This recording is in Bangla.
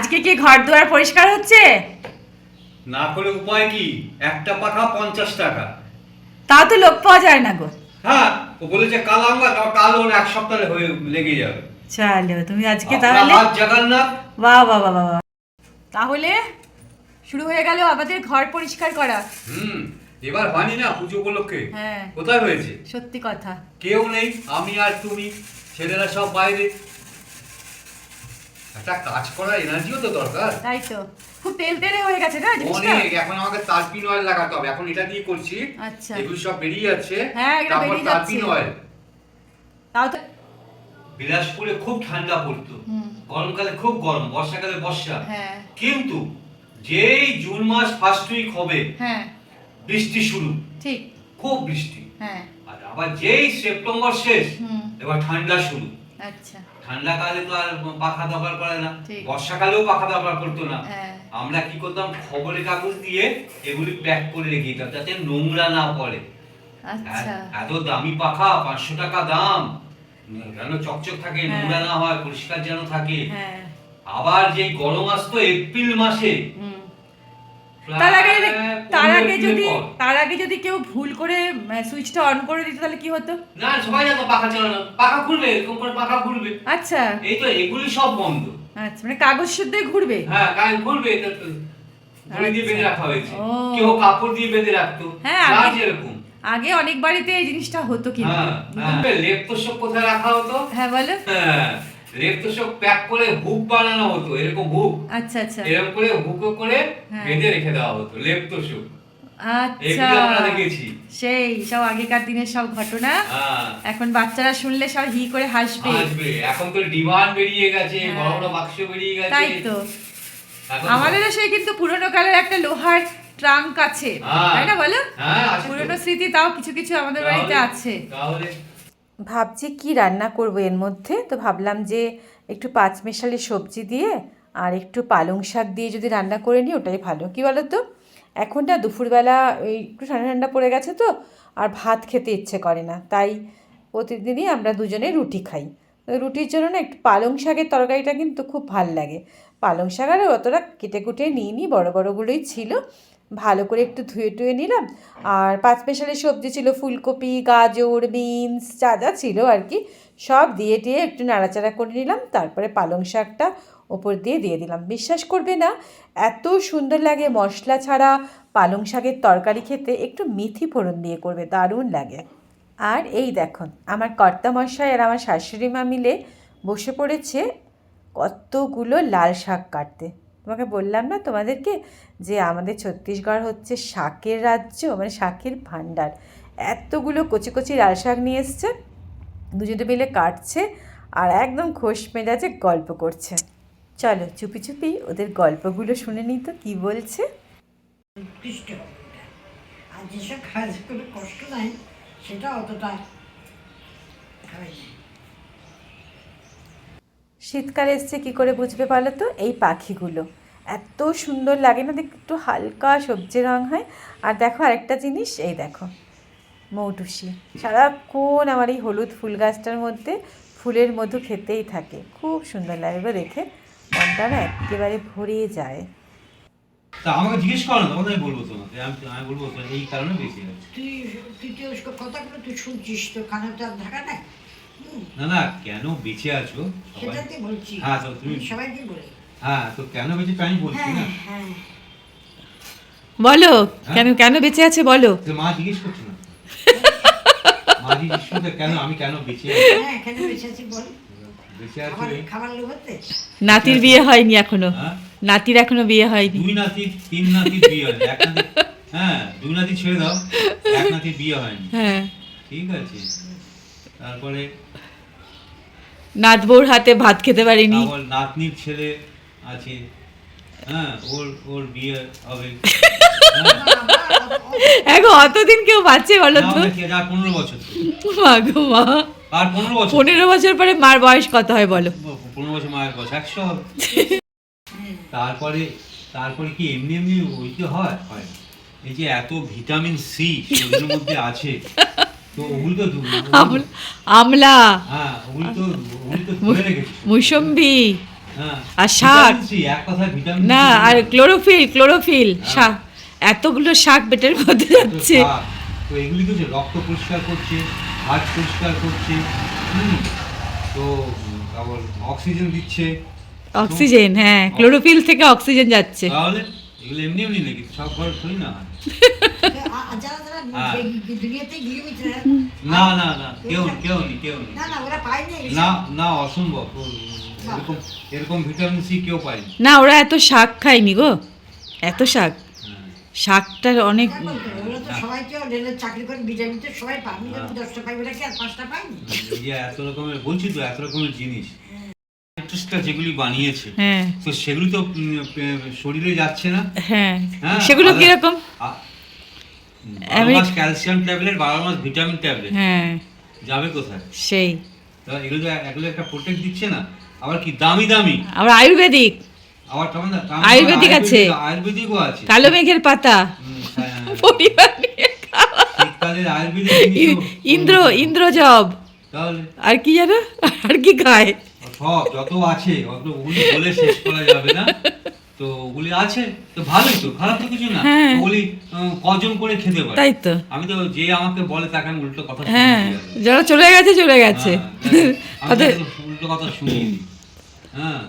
আজকে কি ঘর দুয়ার পরিষ্কার হচ্ছে? না করে উপায় কি? একটা পাখা 50 টাকা। তাও তো লোক পাওয়া যায় না গো। হ্যাঁ, ও বলেছে কাল আনবা, কাল ওর এক সপ্তাহে হয়ে লেগে যাবে। চলো তুমি আজকে আপনার তাহলে হাত জগন্নাথ। বাহ বাহ বাহ বাহ। তাহলে শুরু হয়ে গেল আমাদের ঘর পরিষ্কার করা। এবার হয়নি না পুজো উপলক্ষে? হ্যাঁ। কোথায় হয়েছে? সত্যি কথা। কেউ নেই, আমি আর তুমি, ছেলেরা সব বাইরে। একটা কাজ করার এনার্জিও তো দরকার। তাই তো খুব তেল তেলে হয়ে গেছে না জিনিসটা। অনেক, এখন আমাকে তারপিন অয়েল লাগাতে হবে। এখন এটা দিয়ে করছি। আচ্ছা। এগুলো সব বেরিয়ে যাচ্ছে। হ্যাঁ, এগুলো তারপর বেরিয়ে যাচ্ছে। তারপিন অয়েল। তাও তো বিলাসপুরে খুব ঠান্ডা পড়তো, গরমকালে খুব গরম, বর্ষাকালে বর্ষা। হ্যাঁ। কিন্তু যেই জুন মাস ফার্স্ট উইক হবে, হ্যাঁ বৃষ্টি শুরু, ঠিক। খুব বৃষ্টি। হ্যাঁ। আর আবার যেই সেপ্টেম্বর শেষ, হুম। এবার ঠান্ডা শুরু। আচ্ছা। ঠান্ডাকালে তো আর পাখা দরকার পড়ে না, ঠিক। বর্ষাকালেও পাখা দরকার পড়তো না। হ্যাঁ। আমরা কি করতাম, খবরের কাগজ দিয়ে এগুলি প্যাক করে রেখে দিতাম যাতে নোংরা না পড়ে। আচ্ছা। এত দামি পাখা, 500 টাকা দাম, যেন চকচক থাকে, হ্যাঁ। নোংরা না হয়, পরিষ্কার যেন থাকে। হ্যাঁ। আবার যে গরম আসতো এপ্রিল মাসে, তার আগে যদি কেউ ভুল করে সুইচটা অন করে দিত তাহলে কি হতো? না, সবাই জানো পাখা চালানো, পাখা ঘুরবে, এরকম করে পাখা ঘুরবে। আচ্ছা। এই তো এগুলি সব বন্ধ। আচ্ছা, মানে কাগজ শুদ্ধ ঘুরবে। হ্যাঁ, কাগজ ঘুরবে, এটা তো দড়ি দিয়ে বেঁধে রাখা হয়েছে। ও। কেউ কাপড় দিয়ে বেঁধে রাখতো। হ্যাঁ, না আগে যেরকম। আগে অনেক বাড়িতে এই জিনিসটা হতো কিন্তু। হ্যাঁ, লেপ তোষক কোথায় রাখা হতো? হ্যাঁ বলো। হ্যাঁ, লেপ তোষক প্যাক করে হুক বানানো হতো, এরকম হুক। আচ্ছা আচ্ছা। এরকম করে হুক করে হ্যাঁ। বেঁধে রেখে দেওয়া হতো লেপ তোষক। আচ্ছা, এগুলো আমরা দেখেছি। সেই সব আগেকার দিনের সব ঘটনা। হ্যাঁ। এখন বাচ্চারা শুনলে সব হি করে হাসবে। আসবে, এখন তো ডিমান্ড বেরিয়ে গেছে, হ্যাঁ। বড় বড় বাক্স বেরিয়ে গেছে। তাই তো। এখন আমাদেরও সেই কিন্তু পুরোনো কালের একটা লোহার ট্রাঙ্ক আছে, হ্যাঁ। তাই না বলো? হ্যাঁ, আছে তো। পুরোনো স্মৃতি তাও কিছু কিছু আমাদের বাড়িতে আছে। তাহলে ভাবছি কি রান্না করব এর মধ্যে, তো ভাবলাম যে একটু পাঁচমেশালি সবজি দিয়ে আর একটু পালং শাক দিয়ে যদি রান্না করে নিই ওটাই ভালো। কি বলো তো, এখন না দুপুরবেলা ওই একটু ঠান্ডা ঠান্ডা পড়ে গেছে তো, আর ভাত খেতে ইচ্ছে করে না, তাই প্রতিদিনই আমরা দুজনে রুটি খাই। তো রুটির জন্য না একটু পালং শাকের তরকারিটা কিন্তু খুব ভাল লাগে। পালং শাক আর অতটা কেটে কুটে নিইনি, বড় বড়গুলোই ছিল, ভালো করে একটু ধুয়ে টুয়ে নিলাম। আর পাঁচমেশালি সবজি ছিল, ফুলকপি, গাজর, বিনস, যা যা ছিল আর কি, সব দিয়ে টিয়ে একটু নাড়াচাড়া করে নিলাম। তারপরে পালং শাকটা ওপর দিয়ে দিলাম। বিশ্বাস করবে না, এত সুন্দর লাগে মশলা ছাড়া পালং শাকের তরকারি খেতে। একটু মেথি ফোড়ন দিয়ে করবে, দারুণ লাগে। আর এই দেখুন, আমার কর্তামশাই আর আমার শাশুড়ি মা মিলে বসে পড়েছে কতগুলো লাল শাক কাটতে। তোমাকে বললাম না তোমাদেরকে যে আমাদের ছত্তিশগড় হচ্ছে শাকের রাজ্য, মানে শাকের ভাণ্ডার। এতগুলো কচি কচি লাল শাক নিয়ে এসছে, দুজনে মিলে কাটছে আর একদম খোশ মেজাজে গল্প করছে। চলো চুপি চুপি ওদের গল্পগুলো শুনে নিই তো কী বলছে। উৎকৃষ্ট হবে ওটা। আর যেসব কাজগুলো কষ্ট নাই সেটা অতটা হয় না। শীতকাল এসছে কী করে বুঝবে বলো তো, এই পাখিগুলো এত সুন্দর লাগে না দেখতে, একটু হালকা সবজি রঙ হয়। আর দেখো আরেকটা জিনিস, এই দেখো মৌটুসি সারাক্ষণ আমার এই হলুদ ফুল গাছটার মধ্যে ফুলের মধু খেতেই থাকে, খুব সুন্দর লাগে গো দেখে, মনটা না একেবারে ভরে যায়। তা আমাকে জিজ্ঞেস করো না, তখন আমি বলবো তোমাকে, আমি বলবো তো এই কারণে বেশি আছে। তুই তো কথাগুলো তুই শুনছিস, তো কানে তো আর ঢাকা নাই। না না, কেন বেঁচে আছো সবাই? সেটাতে বলছি। হ্যাঁ, তো তুমি সবাইকে বলে। হ্যাঁ, তো কেন বেঁচে আমি বলছি না। হ্যাঁ। বলো কেন কেন বেঁচে আছে বলো। মা জিজ্ঞেস করছো না? মা জিজ্ঞেস করছে কেন, আমি কেন বেঁচে আছি? হ্যাঁ, এখানে বেঁচে আছি বল। বেঁচে আছি খাবার লোভাতে। নাতির বিয়ে হয়নি এখনো? হ্যাঁ? নাতির এখনো বিয়ে হয়নি। 2 নাতি 3 নাতি বিয়ে হয়নি, এক নাতি, হ্যাঁ 2 নাতি ছেড়ে দাও, এক নাতি বিয়ে হয়নি। হ্যাঁ, ঠিক আছে। তারপরে নাত বউর হাতে ভাত খেতে পারিনি। আবার নাতনির ছেলে আছে, হ্যাঁ ওর বিয়ে হবে। এখন অতদিন কেউ বাচ্চে বলো তো? 15 বছর। মা গো মা, আর 15 বছর, 15 বছর পরে মার বয়স কত হয় বলো? 15 বছর মায়ের বয়স 100 হবে। তারপরে কি এমনি এমনি ওইতে হয় হয় না। এই যে এত ভিটামিন সি শরীরের মধ্যে আছে, তো ওগুলো তো আমলা, হ্যাঁ ওগুলো তো ধরে রেখেছে। মুসম্বি, হ্যাঁ আর শাক। ভিটামিন সি, এক কথায় ভিটামিন না, সি আর ক্লোরোফিল হ্যাঁ। শাক, এতগুলো শাক পেটের মধ্যে এত যাচ্ছে। শাক। তো এগুলি তো রক্ত পরিষ্কার করছে, হার্ট পরিষ্কার করছে, তো আবার অক্সিজেন দিচ্ছে। অক্সিজেন, হ্যাঁ, ক্লোরোফিল থেকে অক্সিজেন যাচ্ছে। তাহলে এগুলো এমনি এমনি নাকি সব ঘর থই না হয়? আর যারা যারা হ্যাঁ। দুনিয়াতে নিয়মিত না না না, কেউ নেই। না না ওরা পায়নি এসব। না না, অসম্ভব। এরকম এরকম ভিটামিন সি কেউ পায়নি। না, ওরা এত শাক খায়নি গো, এত শাক, হ্যাঁ। শাকটার অনেক। দেখো তো, ওরা তো সবাই কেউ রেলের চাকরি করে ভিটামিন তো সবাই পায়। আমি হ্যাঁ। 10টা পাই, ওরা কি আর 5টা পায়নি? এই যে এত রকমের বলছি তো, এত রকমের জিনিস টেস্টটা যেগুলি বানিয়েছে, হ্যাঁ তো সেগুলি তো শরীরে যাচ্ছে না। হ্যাঁ, হ্যাঁ, সেগুলো আলাদা- কিরকম? 12 মাস ক্যালসিয়াম ট্যাবলেট, 12 মাস ভিটামিন ট্যাবলেট, হ্যাঁ, যাবে কোথায়? সেই। তা এগুলো একটা প্রোটেক্ট দিচ্ছে না, আবার কি দামি দামি, আবার আয়ুর্বেদিক, আবার আয়ুর্বেদিক আছে। আয়ুর্বেদিকও আছে। কালো মেঘের পাতা, হ্যাঁ, পরিবার নিয়ে খাওয়া। শীতকালের আয়ুর্বেদিক জিনিসও- ইন্দ্রজব, তাহলে আর কি জানো, আর কি খায়? সব যত আছে অত ওগুলি বলে শেষ করা যাবে না। তো ওগুলি আছে, তো ভালোই, তো খারাপ তো কিছু না। হ্যাঁ। ওগুলি কজন করে খেতে পারে? তাই তো। আমি তো যে আমাকে বলে তাকে আমি উল্টো কথা হ্যাঁ, শুনিয়ে দিই। যারা চলে গেছে হ্যাঁ, আমি তাদের তাকে উল্টো কথা শুনিয়ে দিই। হ্যাঁ